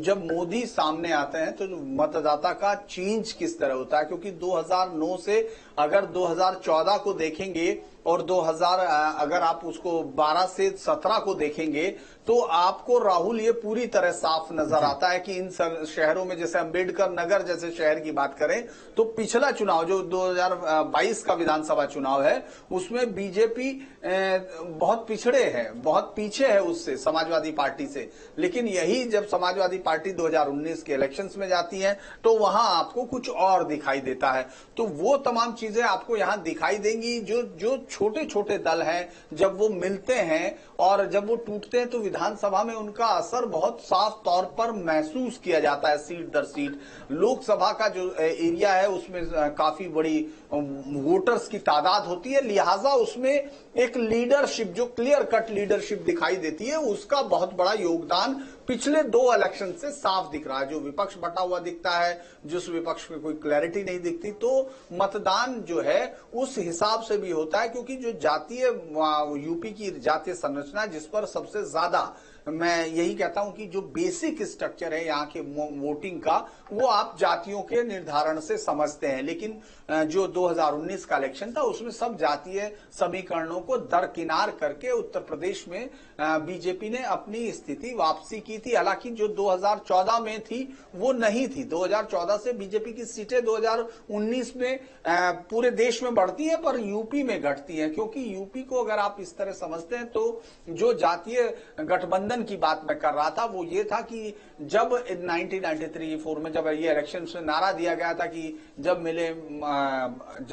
जब मोदी सामने आते हैं तो मतदाता का चेंज किस तरह होता है, क्योंकि 2009 से अगर 2014 को देखेंगे और 2000 अगर आप उसको 12 से 17 को देखेंगे तो आपको राहुल ये पूरी तरह साफ नजर आता है कि इन शहरों में, जैसे अम्बेडकर नगर जैसे शहर की बात करें तो पिछला चुनाव जो 2022 का विधानसभा चुनाव है उसमें बीजेपी बहुत पिछड़े है, बहुत पीछे है उससे, समाजवादी पार्टी से। लेकिन यही जब समाजवादी पार्टी 2019 के इलेक्शंस में जाती है तो वहां आपको कुछ और दिखाई देता है। तो वो तमाम चीजें आपको यहां दिखाई देंगी जो छोटे छोटे दल हैं, जब वो मिलते हैं और जब वो टूटते हैं तो विधानसभा में उनका असर बहुत साफ तौर पर महसूस किया जाता है सीट दर सीट। लोकसभा का जो एरिया है उसमें काफी बड़ी वोटर्स की तादाद होती है, लिहाजा उसमें एक लीडरशिप, जो क्लियर कट लीडरशिप दिखाई देती है, उसका बहुत बड़ा योगदान पिछले 2 इलेक्शन से साफ दिख रहा है। जो विपक्ष बटा हुआ दिखता है, जिस विपक्ष में कोई क्लैरिटी नहीं दिखती, तो मतदान जो है उस हिसाब से भी होता है, क्योंकि जो जातीय यूपी की जातीय संरचना जिस पर सबसे ज्यादा मैं यही कहता हूं कि जो बेसिक स्ट्रक्चर है यहाँ के वोटिंग का, वो आप जातियों के निर्धारण से समझते हैं। लेकिन जो 2019 का इलेक्शन था उसमें सब जातीय समीकरणों को दरकिनार करके उत्तर प्रदेश में बीजेपी ने अपनी स्थिति वापसी की थी। हालांकि जो 2014 में थी वो नहीं थी। 2014 से बीजेपी की सीटें 2019 में पूरे देश में बढ़ती हैं पर यूपी में घटती हैं, क्योंकि यूपी को अगर आप इस तरह समझते हैं तो जो जातीय गठबंधन की बात मैं कर रहा था वो ये था कि जब 1993-4 में जब ये इलेक्शन में नारा दिया गया था कि जब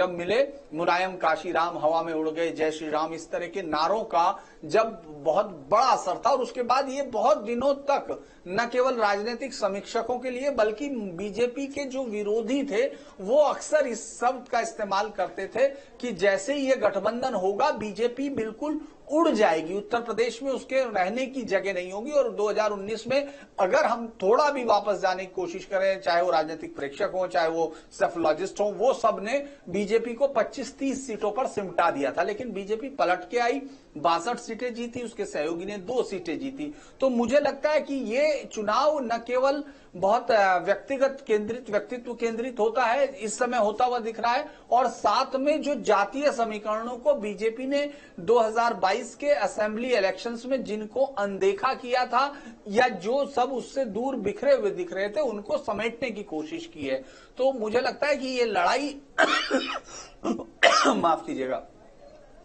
मिले मुलायम काशीराम, हवा में उड़ गए जय श्री राम, इस तरह के नारों का जब बहुत बड़ा असर था। और उसके बाद ये बहुत दिनों तक न केवल राजनीतिक समीक्षकों के लिए बल्कि बीजेपी के जो विरोधी थे वो अक्सर इस शब्द का इस्तेमाल करते थे कि जैसे ही ये गठबंधन होगा बीजेपी बिल्कुल उड़ जाएगी, उत्तर प्रदेश में उसके रहने की जगह नहीं होगी। और 2019 में अगर हम थोड़ा भी वापस जाने की कोशिश करें, चाहे वो राजनीतिक प्रेक्षक हो, चाहे वो सेफोलॉजिस्ट हो, वो सब ने बीजेपी को 25-30 सीटों पर सिमटा दिया था। लेकिन बीजेपी पलट के आई, 62 सीटें जीती, उसके सहयोगी ने 2 सीटें जीती। तो मुझे लगता है कि ये चुनाव न केवल बहुत व्यक्तिगत केंद्रित, व्यक्तित्व केंद्रित होता है, इस समय होता हुआ दिख रहा है, और साथ में जो जातीय समीकरणों को बीजेपी ने 2022 के असेंबली इलेक्शंस में जिनको अनदेखा किया था या जो सब उससे दूर बिखरे हुए दिख रहे थे उनको समेटने की कोशिश की है। तो मुझे लगता है कि ये लड़ाई माफ कीजिएगा,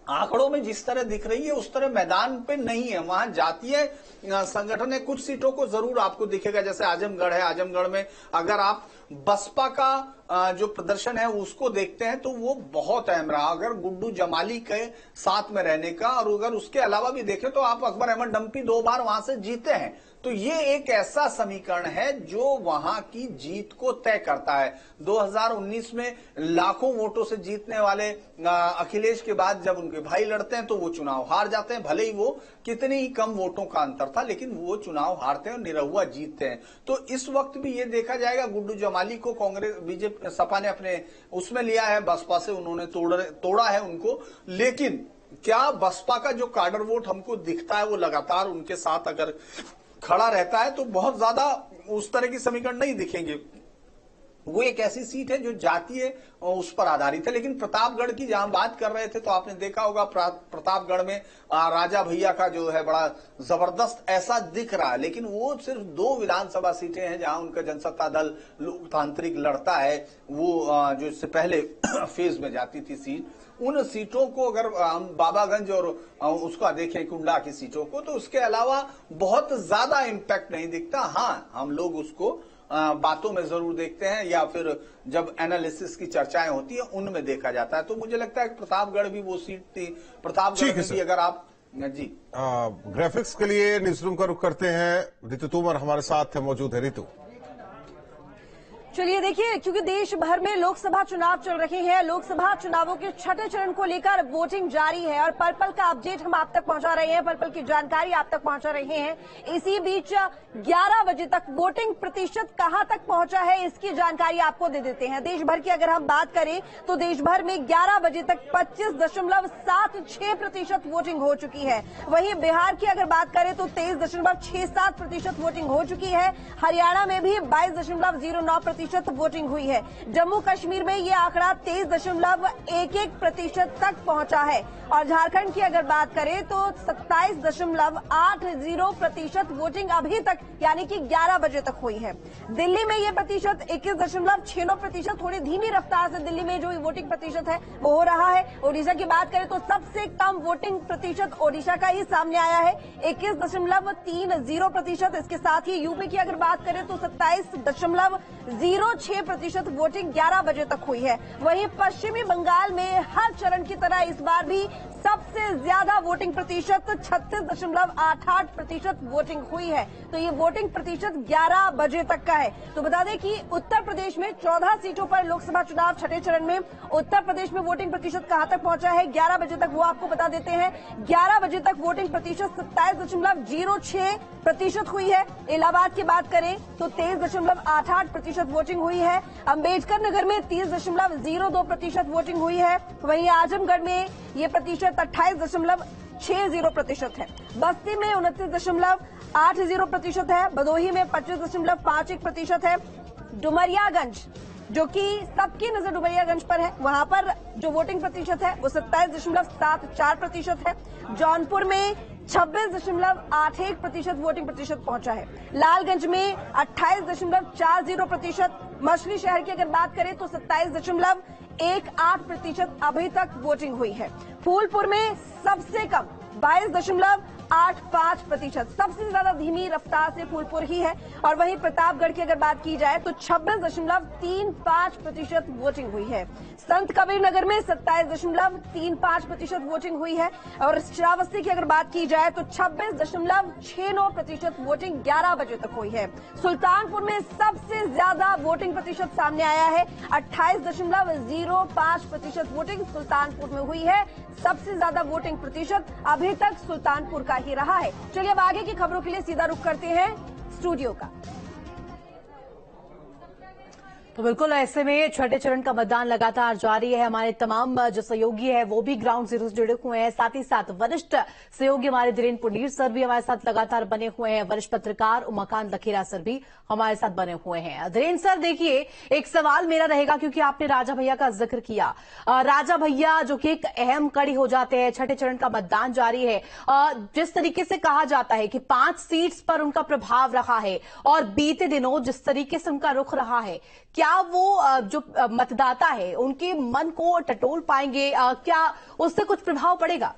आंकड़ों में जिस तरह दिख रही है उस तरह मैदान पे नहीं है। वहां जातीय संगठन है, कुछ सीटों को जरूर आपको दिखेगा, जैसे आजमगढ़ है, आजमगढ़ में अगर आप बसपा का जो प्रदर्शन है उसको देखते हैं तो वो बहुत अहम रहा। अगर गुड्डू जमाली के साथ में रहने का, और अगर उसके अलावा भी देखें तो आप अकबर अहमद डंपी 2 बार वहां से जीते हैं, तो ये एक ऐसा समीकरण है जो वहां की जीत को तय करता है। 2019 में लाखों वोटों से जीतने वाले अखिलेश के बाद जब उनके भाई लड़ते हैं तो वो चुनाव हार जाते हैं, भले ही वो कितने ही कम वोटों का अंतर था, लेकिन वो चुनाव हारते हैं और निरहुआ जीतते हैं। तो इस वक्त भी ये देखा जाएगा, गुड्डू जमाली को कांग्रेस बीजेपी सपा ने अपने उसमें लिया है, बसपा से उन्होंने तोड़ा है उनको, लेकिन क्या बसपा का जो काडर वोट हमको दिखता है वो लगातार उनके साथ अगर खड़ा रहता है तो बहुत ज्यादा उस तरह की समीकरण नहीं दिखेंगे। वो एक ऐसी सीट है जो जातीय उस पर आधारित है। लेकिन प्रतापगढ़ की जहां बात कर रहे थे तो आपने देखा होगा प्रतापगढ़ में राजा भैया का जो है बड़ा जबरदस्त ऐसा दिख रहा है, लेकिन वो सिर्फ 2 विधानसभा सीटें हैं जहां उनका जनसत्ता दल लोकतांत्रिक लड़ता है। वो जो इससे पहले फेज में जाती थी सीट, उन सीटों को अगर हम बाबागंज और उसका देखें कुंडा की सीटों को, तो उसके अलावा बहुत ज्यादा इंपैक्ट नहीं दिखता। हाँ, हम लोग उसको बातों में जरूर देखते हैं या फिर जब एनालिसिस की चर्चाएं होती है उनमें देखा जाता है। तो मुझे लगता है कि प्रतापगढ़ भी वो सीट थी, प्रतापगढ़ में भी अगर आप जी ग्राफिक्स के लिए न्यूज रूम का रुख करते हैं। ऋतु तोमर हमारे साथ है, मौजूद है। ऋतु, चलिए देखिए, क्योंकि देश भर में लोकसभा चुनाव चल रहे हैं, लोकसभा चुनावों के छठे चरण को लेकर वोटिंग जारी है और पल पल का अपडेट हम आप तक पहुंचा रहे हैं, पल पल की जानकारी आप तक पहुंचा रहे हैं। इसी बीच 11 बजे तक वोटिंग प्रतिशत कहां तक पहुंचा है इसकी जानकारी आपको दे देते हैं। देश भर की अगर हम बात करें तो देश भर में 11 बजे तक 25.76% वोटिंग हो चुकी है। वहीं बिहार की अगर बात करें तो 23.67% वोटिंग हो चुकी है। हरियाणा में भी 22.09% वोटिंग हुई है। जम्मू कश्मीर में ये आंकड़ा 23.11% तक पहुंचा है और झारखंड की अगर बात करें तो 27.80% वोटिंग अभी तक यानी कि 11 बजे तक हुई है। दिल्ली में ये प्रतिशत 21.69%, थोड़ी धीमी रफ्तार से दिल्ली में जो वोटिंग प्रतिशत है वो हो रहा है। ओडिशा की बात करें तो सबसे कम वोटिंग प्रतिशत ओडिशा का ही सामने आया है, 21.30%। इसके साथ ही यूपी की अगर बात करें तो 27.06% वोटिंग 11 बजे तक हुई है। वहीं पश्चिमी बंगाल में हर चरण की तरह इस बार भी सबसे ज्यादा वोटिंग प्रतिशत 36.88% वोटिंग हुई है। तो ये वोटिंग प्रतिशत 11 बजे तक का है। तो बता दें कि उत्तर प्रदेश में 14 सीटों पर लोकसभा चुनाव छठे चरण में उत्तर प्रदेश में वोटिंग प्रतिशत कहां तक पहुंचा है 11 बजे तक, वो आपको बता देते हैं। 11 बजे तक वोटिंग प्रतिशत 27.06% हुई है। इलाहाबाद की बात करें तो 23.88% वोटिंग हुई है। अंबेडकर नगर में 30.02% वोटिंग हुई है। वहीं आजमगढ़ में ये प्रतिशत 28.60% है। बस्ती में 29.80% है। भदोही में 25.51% है। डुमरियागंज, जो कि सबकी नजर डुमरियागंज पर है, वहां पर जो वोटिंग प्रतिशत है वो 27.74% है। जौनपुर में 26.81% वोटिंग प्रतिशत पहुंचा है। लालगंज में 28.40%। मछली शहर की अगर बात करें तो 27.18% अभी तक वोटिंग हुई है। फूलपुर में सबसे कम 22.85%, सबसे ज्यादा धीमी रफ्तार से फूलपुर ही है। और वहीं प्रतापगढ़ की अगर बात की जाए तो 26.35% वोटिंग हुई है। संत कबीर नगर में 27.35% वोटिंग हुई है। और श्रावस्ती की अगर बात की जाए तो 26.69% वोटिंग 11 बजे तक हुई है। सुल्तानपुर में सबसे ज्यादा वोटिंग प्रतिशत सामने आया है, 28.05% वोटिंग सुल्तानपुर में हुई है। सबसे ज्यादा वोटिंग प्रतिशत अभी तक सुल्तानपुर का ही रहा है। चलिए अब आगे की खबरों के लिए सीधा रुख करते हैं स्टूडियो का। तो बिल्कुल ऐसे में छठे चरण का मतदान लगातार जारी है। हमारे तमाम जो सहयोगी है वो भी ग्राउंड जीरो से जुड़े हुए हैं, साथ ही साथ वरिष्ठ सहयोगी हमारे धीरेन्द्र पुनीर सर भी हमारे साथ लगातार बने हुए हैं, वरिष्ठ पत्रकार उमाकांत लखेरा सर भी हमारे साथ बने हुए हैं। धीरेन्द्र सर, देखिए एक सवाल मेरा रहेगा, क्योंकि आपने राजा भैया का जिक्र किया। राजा भैया जो कि एक अहम कड़ी हो जाते हैं, छठे चरण का मतदान जारी है। जिस तरीके से कहा जाता है कि 5 सीट्स पर उनका प्रभाव रहा है और बीते दिनों जिस तरीके से उनका रुख रहा है, क्या वो जो मतदाता है उनके मन को टटोल पाएंगे? क्या उससे कुछ प्रभाव पड़ेगा?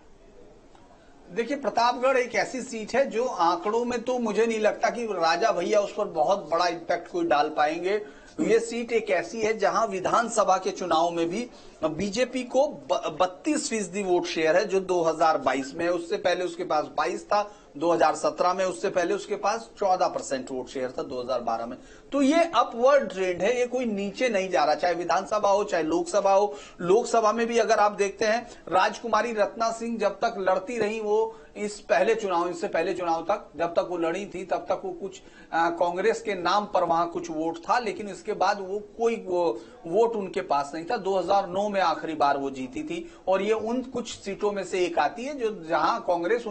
देखिए, प्रतापगढ़ एक ऐसी सीट है जो आंकड़ों में तो मुझे नहीं लगता कि राजा भैया उस पर बहुत बड़ा इम्पैक्ट कोई डाल पाएंगे। ये सीट एक ऐसी है जहां विधानसभा के चुनाव में भी बीजेपी को 32% वोट शेयर है, जो 2022 में है। उससे पहले उसके पास 22 था 2017 में, उससे पहले उसके पास 14% वोट शेयर था 2012 में। तो ये अपवर्ड ट्रेंड है, ये कोई नीचे नहीं जा रहा, चाहे विधानसभा हो चाहे लोकसभा हो। लोकसभा में भी अगर आप देखते हैं, राजकुमारी रत्ना सिंह जब तक लड़ती रही, वो इससे पहले चुनाव तक जब तक वो लड़ी थी तब तक वो कुछ कांग्रेस के नाम पर वहां कुछ वोट था, लेकिन इसके बाद वो कोई वोट उनके पास नहीं था। 2009 में आखिरी बार वो जीती थी और ये उन कुछ सीटों में से एक आती है जो जहां कांग्रेस